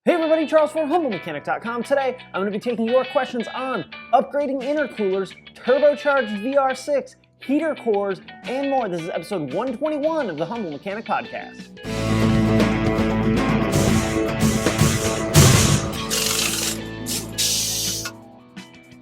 Hey everybody, Charles from HumbleMechanic.com. Today, I'm going to be taking your questions on upgrading intercoolers, turbocharged VR6, heater cores, and more. This is episode 121 of the Humble Mechanic Podcast.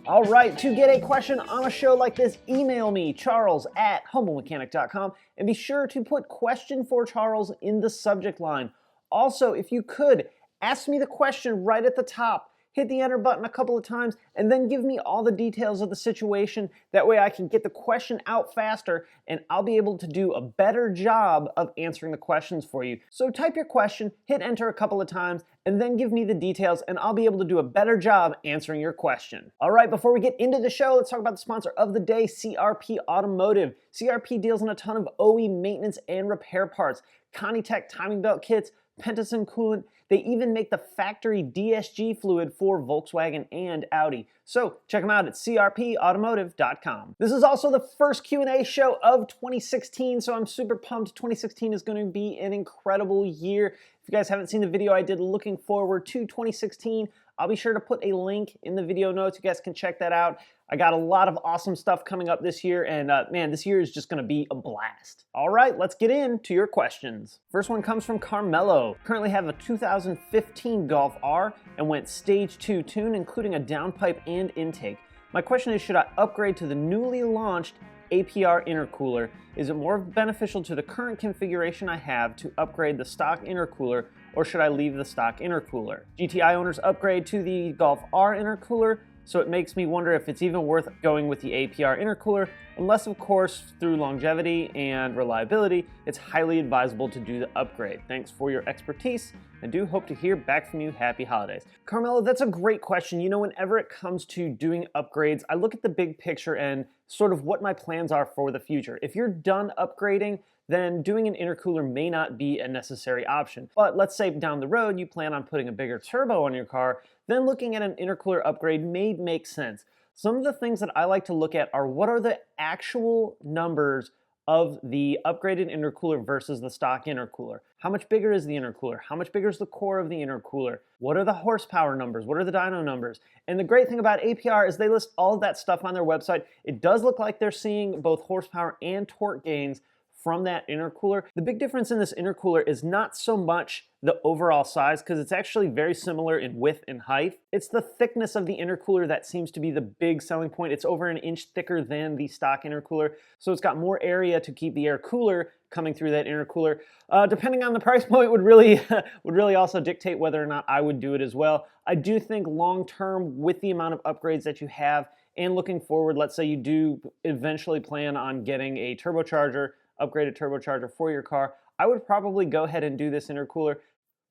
All right, to get a question on a show like this, email me, charles@humblemechanic.com, and be sure to put question for Charles in the subject line. Also, if you could, ask me the question right at the top, hit the enter button a couple of times, and then give me all the details of the situation. That way I can get the question out faster, and I'll be able to do a better job of answering the questions for you. So type your question, hit enter a couple of times, and then give me the details, and I'll be able to do a better job answering your question. All right, before we get into the show, let's talk about the sponsor of the day, CRP Automotive. CRP deals in a ton of OE maintenance and repair parts, Conitech timing belt kits, Pentacin coolant. They even make the factory DSG fluid for Volkswagen and Audi. So check them out at crpautomotive.com. This is also the first Q&A show of 2016, so I'm super pumped. 2016 is going to be an incredible year. If you guys haven't seen the video I did looking forward to 2016, I'll be sure to put a link in the video notes. You guys can check that out. I got a lot of awesome stuff coming up this year, and man, this year is just gonna be a blast. All right, let's get into your questions. First one comes from Carmelo. Currently have a 2015 Golf R and went stage 2 tune, including a downpipe and intake. My question is, should I upgrade to the newly launched APR Intercooler? Is it more beneficial to the current configuration I have to upgrade the stock intercooler, or should I leave the stock intercooler? GTI owners upgrade to the Golf R intercooler, so it makes me wonder if it's even worth going with the APR intercooler, unless of course through longevity and reliability, it's highly advisable to do the upgrade. Thanks for your expertise, and do hope to hear back from you. Happy holidays. Carmelo, that's a great question. You know, whenever it comes to doing upgrades, I look at the big picture and sort of what my plans are for the future. If you're done upgrading, then doing an intercooler may not be a necessary option. But let's say down the road you plan on putting a bigger turbo on your car, then looking at an intercooler upgrade may make sense. Some of the things that I like to look at are what are the actual numbers of the upgraded intercooler versus the stock intercooler. How much bigger is the intercooler? How much bigger is the core of the intercooler? What are the horsepower numbers? What are the dyno numbers? And the great thing about APR is they list all of that stuff on their website. It does look like they're seeing both horsepower and torque gains from that intercooler. The big difference in this intercooler is not so much the overall size, because it's actually very similar in width and height. It's the thickness of the intercooler that seems to be the big selling point. It's over an inch thicker than the stock intercooler, so it's got more area to keep the air cooler coming through that intercooler. Depending on the price point would really also dictate whether or not I would do it as well. I do think long term, with the amount of upgrades that you have, and looking forward, let's say you do eventually plan on getting a turbocharger, upgraded turbocharger for your car, I would probably go ahead and do this intercooler.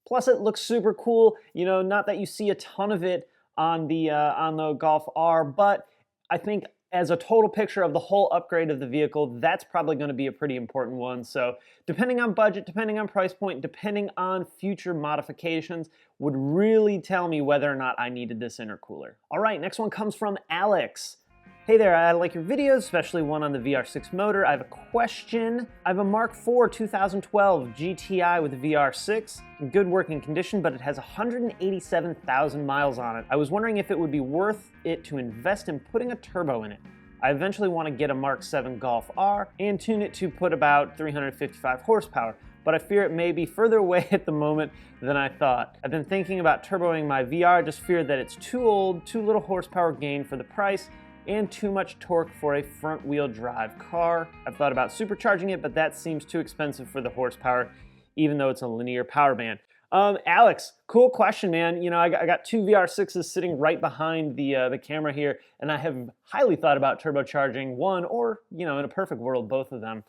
Plus it looks super cool. You know, not that you see a ton of it on the Golf R, but I think as a total picture of the whole upgrade of the vehicle, that's probably going to be a pretty important one. So depending on budget, depending on price point, depending on future modifications, would really tell me whether or not I needed this intercooler. All right, next one comes from Alex. Hey there, I like your videos, especially one on the VR6 motor. I have a question. I have a Mark IV 2012 GTI with a VR6 in good working condition, but it has 187,000 miles on it. I was wondering if it would be worth it to invest in putting a turbo in it. I eventually want to get a Mark 7 Golf R and tune it to put about 355 horsepower, but I fear it may be further away at the moment than I thought. I've been thinking about turboing my VR, just fear that it's too old, too little horsepower gain for the price, and too much torque for a front-wheel drive car. I've thought about supercharging it, but that seems too expensive for the horsepower, even though it's a linear power band. Alex, cool question, man. You know, I got two VR6s sitting right behind the camera here, and I have highly thought about turbocharging one, or, you know, in a perfect world, both of them.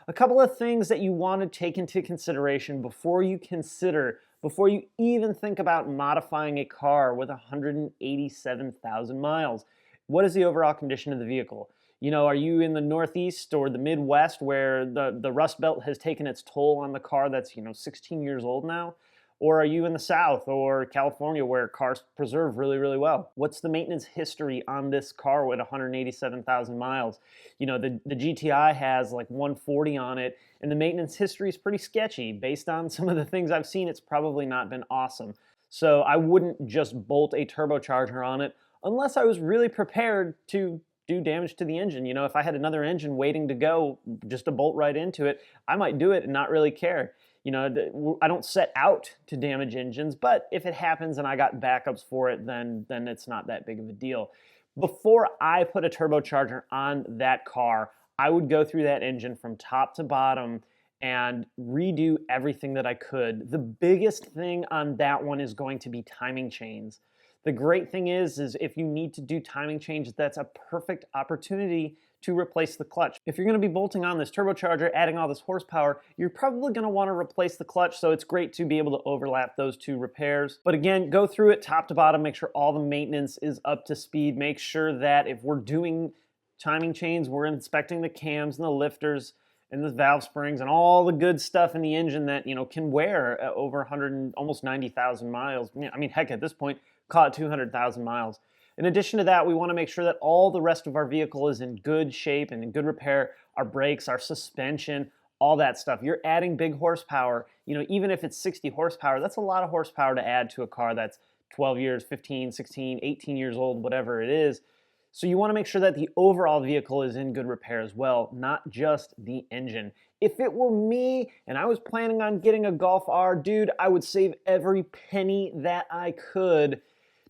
A couple of things that you want to take into consideration before you even think about modifying a car with 187,000 miles. What is the overall condition of the vehicle? You know, are you in the Northeast or the Midwest where the Rust Belt has taken its toll on the car that's, you know, 16 years old now? Or are you in the South or California where cars preserve really, really well? What's the maintenance history on this car with 187,000 miles? You know, the GTI has like 140 on it, and the maintenance history is pretty sketchy. Based on some of the things I've seen, it's probably not been awesome. So I wouldn't just bolt a turbocharger on it unless I was really prepared to do damage to the engine. You know, if I had another engine waiting to go, just to bolt right into it, I might do it and not really care. You know, I don't set out to damage engines, but if it happens and I got backups for it, then it's not that big of a deal. Before I put a turbocharger on that car, I would go through that engine from top to bottom and redo everything that I could. The biggest thing on that one is going to be timing chains. The great thing is if you need to do timing changes, that's a perfect opportunity to replace the clutch. If you're going to be bolting on this turbocharger, adding all this horsepower, you're probably going to want to replace the clutch, so it's great to be able to overlap those two repairs. But again, go through it top to bottom, make sure all the maintenance is up to speed, make sure that if we're doing timing chains, we're inspecting the cams and the lifters and the valve springs and all the good stuff in the engine that, you know, can wear over 100 and almost 90,000 miles. I mean, heck, at this point, call it 200,000 miles. In addition to that, we want to make sure that all the rest of our vehicle is in good shape and in good repair. Our brakes, our suspension, all that stuff. You're adding big horsepower. You know, even if it's 60 horsepower, that's a lot of horsepower to add to a car that's 12 years, 15, 16, 18 years old, whatever it is. So you want to make sure that the overall vehicle is in good repair as well, not just the engine. If it were me and I was planning on getting a Golf R, dude, I would save every penny that I could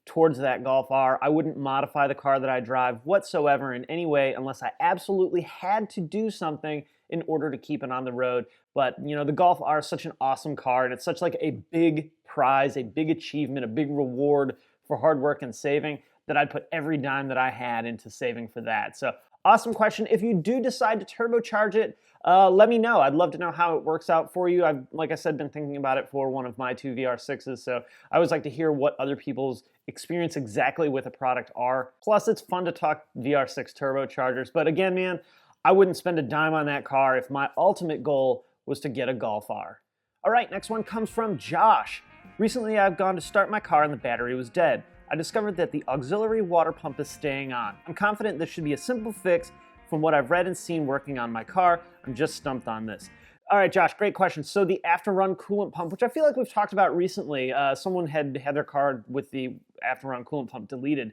towards that Golf R. I wouldn't modify the car that I drive whatsoever in any way unless I absolutely had to do something in order to keep it on the road. But you know, the Golf R is such an awesome car, and it's such like a big prize, a big achievement, a big reward for hard work and saving that I'd put every dime that I had into saving for that. So awesome question. If you do decide to turbocharge it, let me know. I'd love to know how it works out for you. I've, like I said, been thinking about it for one of my two VR6s, so I always like to hear what other people's experience exactly with a product are. Plus, it's fun to talk VR6 turbochargers, but again, man, I wouldn't spend a dime on that car if my ultimate goal was to get a Golf R. All right, next one comes from Josh. Recently, I've gone to start my car and the battery was dead. I discovered that the auxiliary water pump is staying on. I'm confident this should be a simple fix from what I've read and seen working on my car. I'm just stumped on this. All right, Josh, great question. So the after-run coolant pump, which I feel like we've talked about recently, someone had their car with the after-run coolant pump deleted.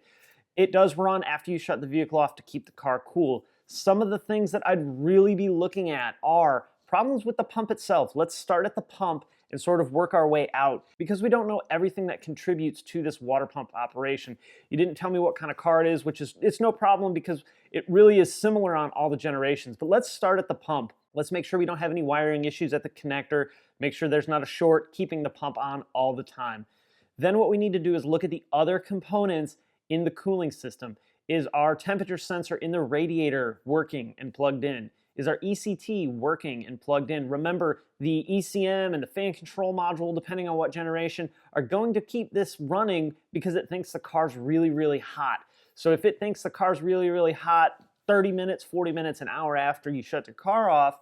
It does run after you shut the vehicle off to keep the car cool. Some of the things that I'd really be looking at are problems with the pump itself. Let's start at the pump and sort of work our way out, because we don't know everything that contributes to this water pump operation. You didn't tell me what kind of car it is, which is, it's no problem because it really is similar on all the generations. But let's start at the pump. Let's make sure we don't have any wiring issues at the connector, make sure there's not a short, keeping the pump on all the time. Then what we need to do is look at the other components in the cooling system. Is our temperature sensor in the radiator working and plugged in? Is our ECT working and plugged in? Remember, the ECM and the fan control module, depending on what generation, are going to keep this running because it thinks the car's really, really hot. So if it thinks the car's really, really hot 30 minutes, 40 minutes, an hour after you shut the car off,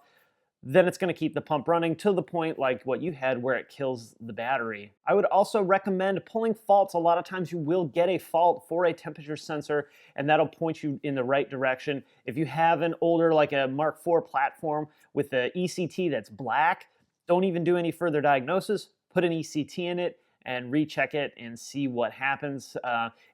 then it's going to keep the pump running to the point like what you had where it kills the battery. I would also recommend pulling faults. A lot of times you will get a fault for a temperature sensor, and that'll point you in the right direction. If you have an older, like a Mark IV platform with the ECT that's black, don't even do any further diagnosis. Put an ECT in it and recheck it and see what happens.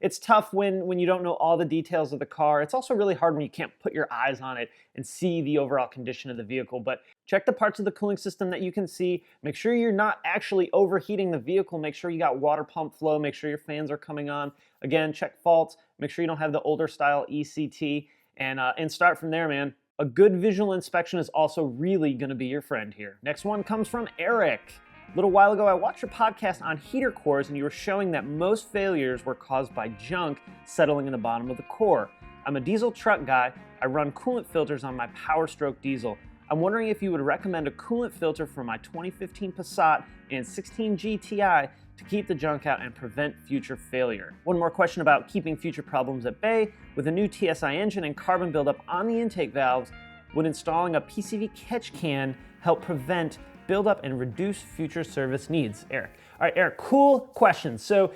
It's tough when you don't know all the details of the car. It's also really hard when you can't put your eyes on it and see the overall condition of the vehicle. But check the parts of the cooling system that you can see. Make sure you're not actually overheating the vehicle. Make sure you got water pump flow. Make sure your fans are coming on. Again, check faults. Make sure you don't have the older style ECT, and start from there, man. A good visual inspection is also really going to be your friend here. Next one comes from Eric. A little while ago, I watched your podcast on heater cores, and you were showing that most failures were caused by junk settling in the bottom of the core. I'm a diesel truck guy. I run coolant filters on my Power Stroke diesel. I'm wondering if you would recommend a coolant filter for my 2015 Passat and 16 GTI to keep the junk out and prevent future failure. One more question about keeping future problems at bay. With a new TSI engine and carbon buildup on the intake valves, would installing a PCV catch can help prevent buildup and reduce future service needs? Eric. All right, Eric, cool question. So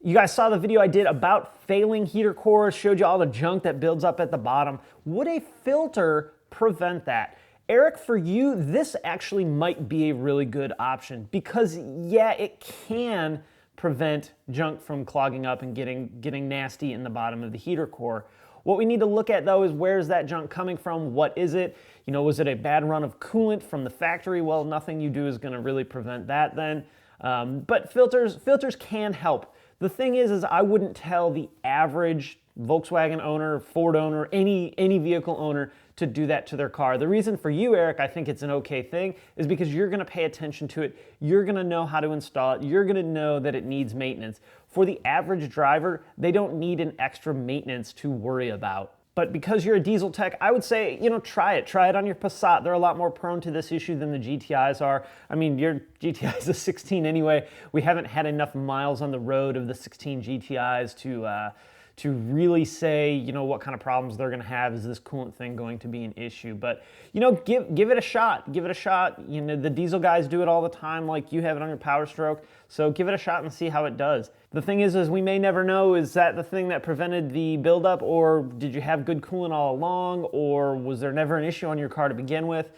you guys saw the video I did about failing heater cores, showed you all the junk that builds up at the bottom. Would a filter prevent that? Eric, for you, this actually might be a really good option because, yeah, it can prevent junk from clogging up and getting nasty in the bottom of the heater core. What we need to look at though is where's that junk coming from? What is it? You know, was it a bad run of coolant from the factory? Well, nothing you do is going to really prevent that then. But filters can help. The thing is I wouldn't tell the average Volkswagen owner, Ford owner, any vehicle owner to do that to their car. The reason for you, Eric, I think it's an okay thing, is because you're gonna pay attention to it. You're gonna know how to install it. You're gonna know that it needs maintenance. For the average driver, they don't need an extra maintenance to worry about. But because you're a diesel tech, I would say, you know, try it. Try it on your Passat. They're a lot more prone to this issue than the GTIs are. I mean, your GTI is a 16 anyway. We haven't had enough miles on the road of the 16 GTIs to really say, you know, what kind of problems they're going to have. Is this coolant thing going to be an issue? But, you know, give it a shot. Give it a shot. You know, the diesel guys do it all the time, like you have it on your Power Stroke. So give it a shot and see how it does. The thing is we may never know, is that the thing that prevented the buildup, or did you have good coolant all along, or was there never an issue on your car to begin with?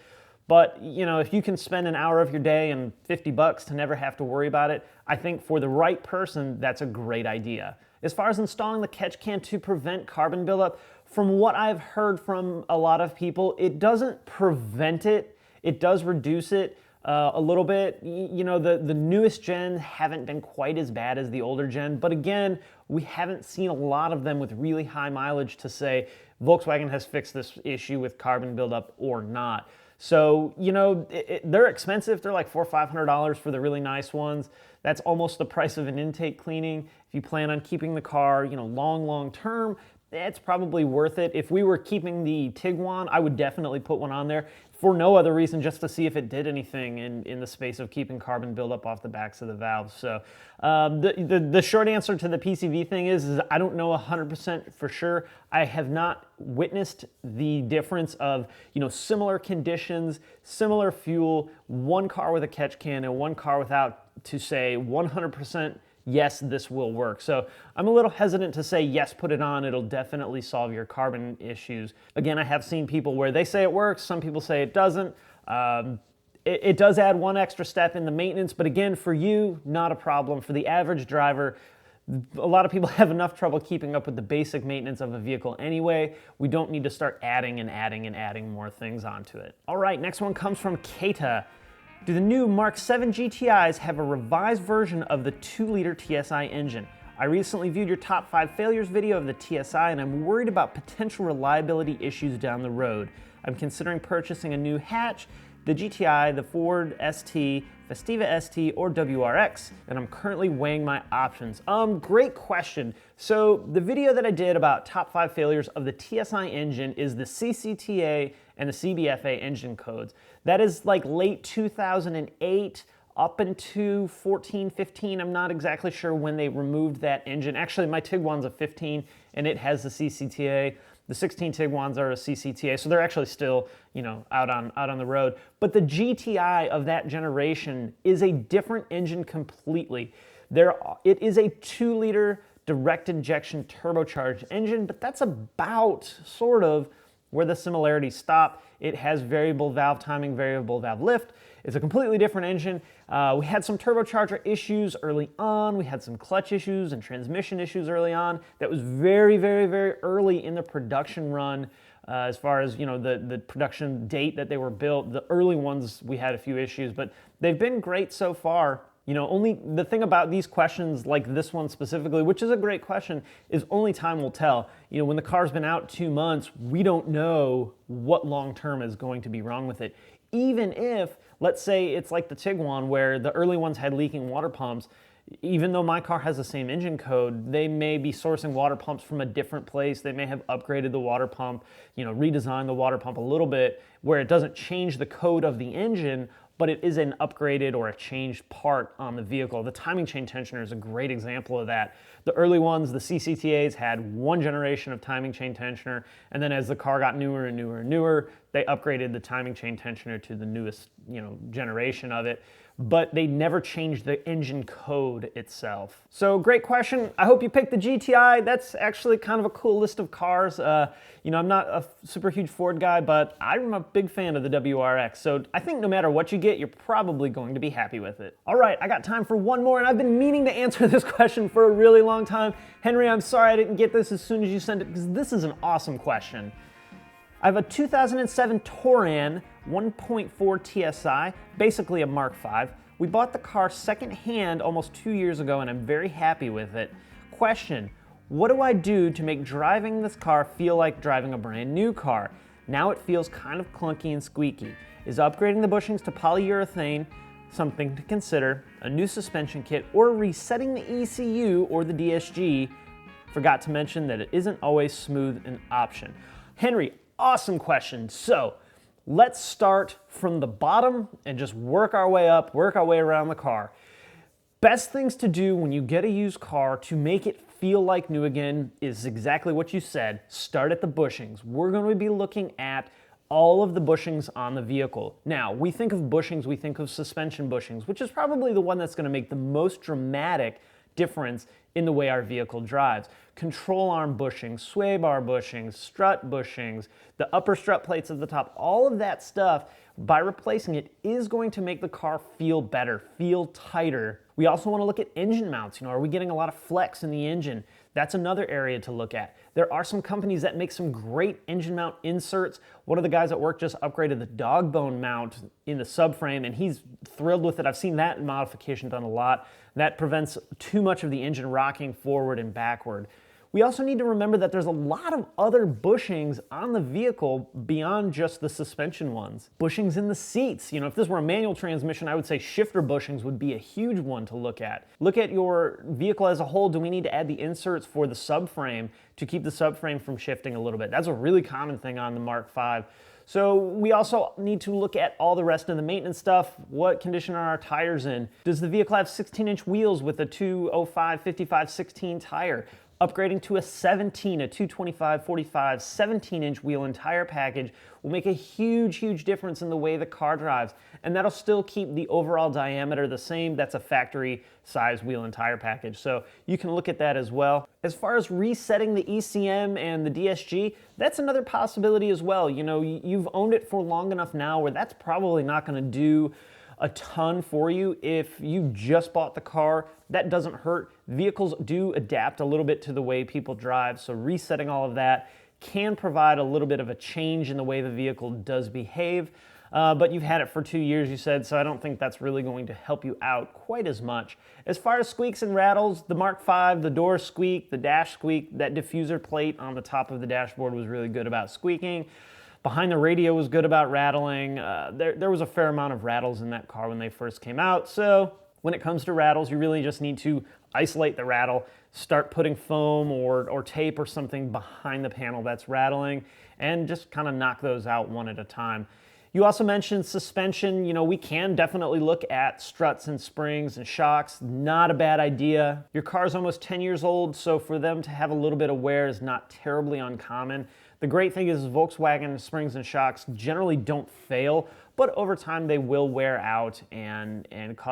But, you know, if you can spend an hour of your day and $50 to never have to worry about it, I think for the right person, that's a great idea. As far as installing the catch can to prevent carbon buildup, from what I've heard from a lot of people, it doesn't prevent it. It does reduce it a little bit. You know, the newest gen haven't been quite as bad as the older gen, but again, we haven't seen a lot of them with really high mileage to say Volkswagen has fixed this issue with carbon buildup or not. So, you know, they're expensive. They're like $400 or $500 for the really nice ones. That's almost the price of an intake cleaning. If you plan on keeping the car, you know, long term, it's probably worth it. If we were keeping the Tiguan, I would definitely put one on there for no other reason, just to see if it did anything in the space of keeping carbon buildup off the backs of the valves. So the short answer to the PCV thing is I don't know 100% for sure. I have not witnessed the difference of, you know, similar conditions, similar fuel, one car with a catch can and one car without, to say 100% yes, this will work. So I'm a little hesitant to say, yes, put it on. It'll definitely solve your carbon issues. Again, I have seen people where they say it works. Some people say it doesn't. It does add one extra step in the maintenance, but again, for you, not a problem. For the average driver, a lot of people have enough trouble keeping up with the basic maintenance of a vehicle anyway. We don't need to start adding and adding more things onto it. All right, next one comes from Keita. Do the new Mark 7 GTIs have a revised version of the 2-liter TSI engine? I recently viewed your top 5 failures video of the TSI and I'm worried about potential reliability issues down the road. I'm considering purchasing a new hatch, the GTI, the Ford ST, Festiva ST, or WRX, and I'm currently weighing my options. Great question. So the video that I did about top 5 failures of the TSI engine is the CCTA and the CBFA engine codes. That is like late 2008 up into 14, 15. I'm not exactly sure when they removed that engine. Actually, my Tiguan's a 15 and it has the CCTA. The 16 Tiguan's are a CCTA, so they're actually still, you know, out on the road. But the GTI of that generation is a different engine completely. It is a 2-liter direct injection turbocharged engine, but that's about sort of where the similarities stop. It has variable valve timing, variable valve lift. It's a completely different engine. We had some turbocharger issues early on. We had some clutch issues and transmission issues early on. That was very early in the production run. As far as, you know, the production date that they were built, the early ones we had a few issues, but they've been great so far. You know, only the thing about these questions, like this one specifically, which is a great question, is only time will tell. You know, when the car's been out 2 months, we don't know what long-term is going to be wrong with it. Even if, let's say it's like the Tiguan where the early ones had leaking water pumps, even though my car has the same engine code, they may be sourcing water pumps from a different place. They may have upgraded the water pump, you know, redesigned the water pump a little bit where it doesn't change the code of the engine, but it is an upgraded or a changed part on the vehicle. The timing chain tensioner is a great example of that. The early ones, the CCTAs, had one generation of timing chain tensioner, and then as the car got newer and newer and newer, they upgraded the timing chain tensioner to the newest, you know, generation of it. but they never changed the engine code itself. So great question. I hope you picked the GTI. That's actually kind of a cool list of cars. You know, I'm not a super huge Ford guy, but I'm a big fan of the WRX. So I think no matter what you get, you're probably going to be happy with it. All right, I got time for one more, and I've been meaning to answer this question for a really long time. Henry, I'm sorry I didn't get this as soon as you sent it, because this is an awesome question. I have a 2007 Touran 1.4 TSI, basically a Mark V. We bought the car secondhand almost 2 years ago, and I'm very happy with it. Question, what do I do to make driving this car feel like driving a brand new car? Now it feels kind of clunky and squeaky. Is upgrading the bushings to polyurethane something to consider, a new suspension kit, or resetting the ECU or the DSG? Forgot to mention that it isn't always smooth an option. Henry, awesome question. So let's start from the bottom and just work our way up, work our way around the car. Best things to do when you get a used car to make it feel like new again is exactly what you said. Start at the bushings. We're going to be looking at all of the bushings on the vehicle. Now, we think of bushings, we think of suspension bushings, which is probably the one that's going to make the most dramatic difference in the way our vehicle drives. Control arm bushings, sway bar bushings, strut bushings, the upper strut plates at the top, all of that stuff, by replacing it, is going to make the car feel better, feel tighter. We also want to look at engine mounts. You know, are we getting a lot of flex in the engine? That's another area to look at. There are some companies that make some great engine mount inserts. One of the guys at work just upgraded the dog bone mount in the subframe, and he's thrilled with it. I've seen that modification done a lot. That prevents too much of the engine rocking forward and backward. We also need to remember that there's a lot of other bushings on the vehicle beyond just the suspension ones. Bushings in the seats. You know, if this were a manual transmission, I would say shifter bushings would be a huge one to look at. Look at your vehicle as a whole. Do we need to add the inserts for the subframe to keep the subframe from shifting a little bit? That's a really common thing on the Mark V. So we also need to look at all the rest of the maintenance stuff. What condition are our tires in? Does the vehicle have 16-inch wheels with a 205/55/16 tire? Upgrading to a 17, a 225/45, 17-inch wheel and tire package will make a huge, huge difference in the way the car drives. And that'll still keep the overall diameter the same. That's a factory size wheel and tire package. So you can look at that as well. As far as resetting the ECM and the DSG, that's another possibility as well. You know, you've owned it for long enough now where that's probably not going to do a ton for you. If you just bought the car, that doesn't hurt. Vehicles do adapt a little bit to the way people drive, so resetting all of that can provide a little bit of a change in the way the vehicle does behave. But you've had it for 2 years, you said, so I don't think that's really going to help you out quite as much. As far as squeaks and rattles, the Mark V, the door squeak, the dash squeak, that diffuser plate on the top of the dashboard was really good about squeaking. Behind the radio was good about rattling. There was a fair amount of rattles in that car when they first came out. So when it comes to rattles, you really just need to isolate the rattle, start putting foam or tape or something behind the panel that's rattling, and just kind of knock those out one at a time. You also mentioned suspension. You know, we can definitely look at struts and springs and shocks. Not a bad idea. Your car's almost 10 years old, so for them to have a little bit of wear is not terribly uncommon. The great thing is Volkswagen springs and shocks generally don't fail, but over time they will wear out and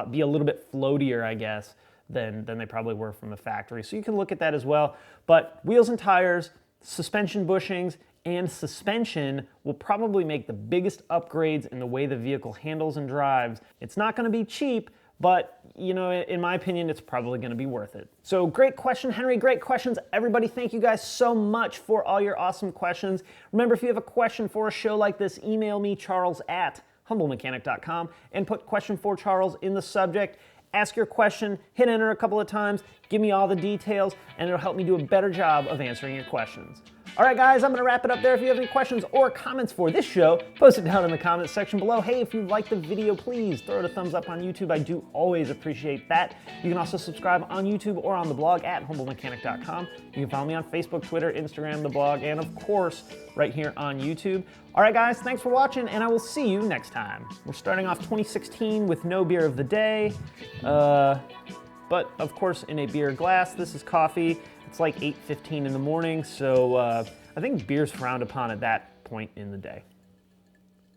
be a little bit floatier, I guess, than they probably were from the factory. So you can look at that as well. But wheels and tires, suspension bushings, and suspension will probably make the biggest upgrades in the way the vehicle handles and drives. It's not going to be cheap, but, you know, in my opinion, it's probably going to be worth it. So great question, Henry. Great questions. Everybody, thank you guys so much for all your awesome questions. Remember, if you have a question for a show like this, email me, charles@humblemechanic.com, and put question for Charles in the subject. Ask your question, hit enter a couple of times, give me all the details, and it'll help me do a better job of answering your questions. All right, guys, I'm going to wrap it up there. If you have any questions or comments for this show, post it down in the comments section below. Hey, if you liked the video, please throw it a thumbs up on YouTube. I do always appreciate that. You can also subscribe on YouTube or on the blog at humblemechanic.com. You can follow me on Facebook, Twitter, Instagram, the blog, and of course, right here on YouTube. All right, guys, thanks for watching, and I will see you next time. We're starting off 2016 with no beer of the day, but of course in a beer glass. This is coffee. It's like 8:15 in the morning, so I think beer's frowned upon at that point in the day.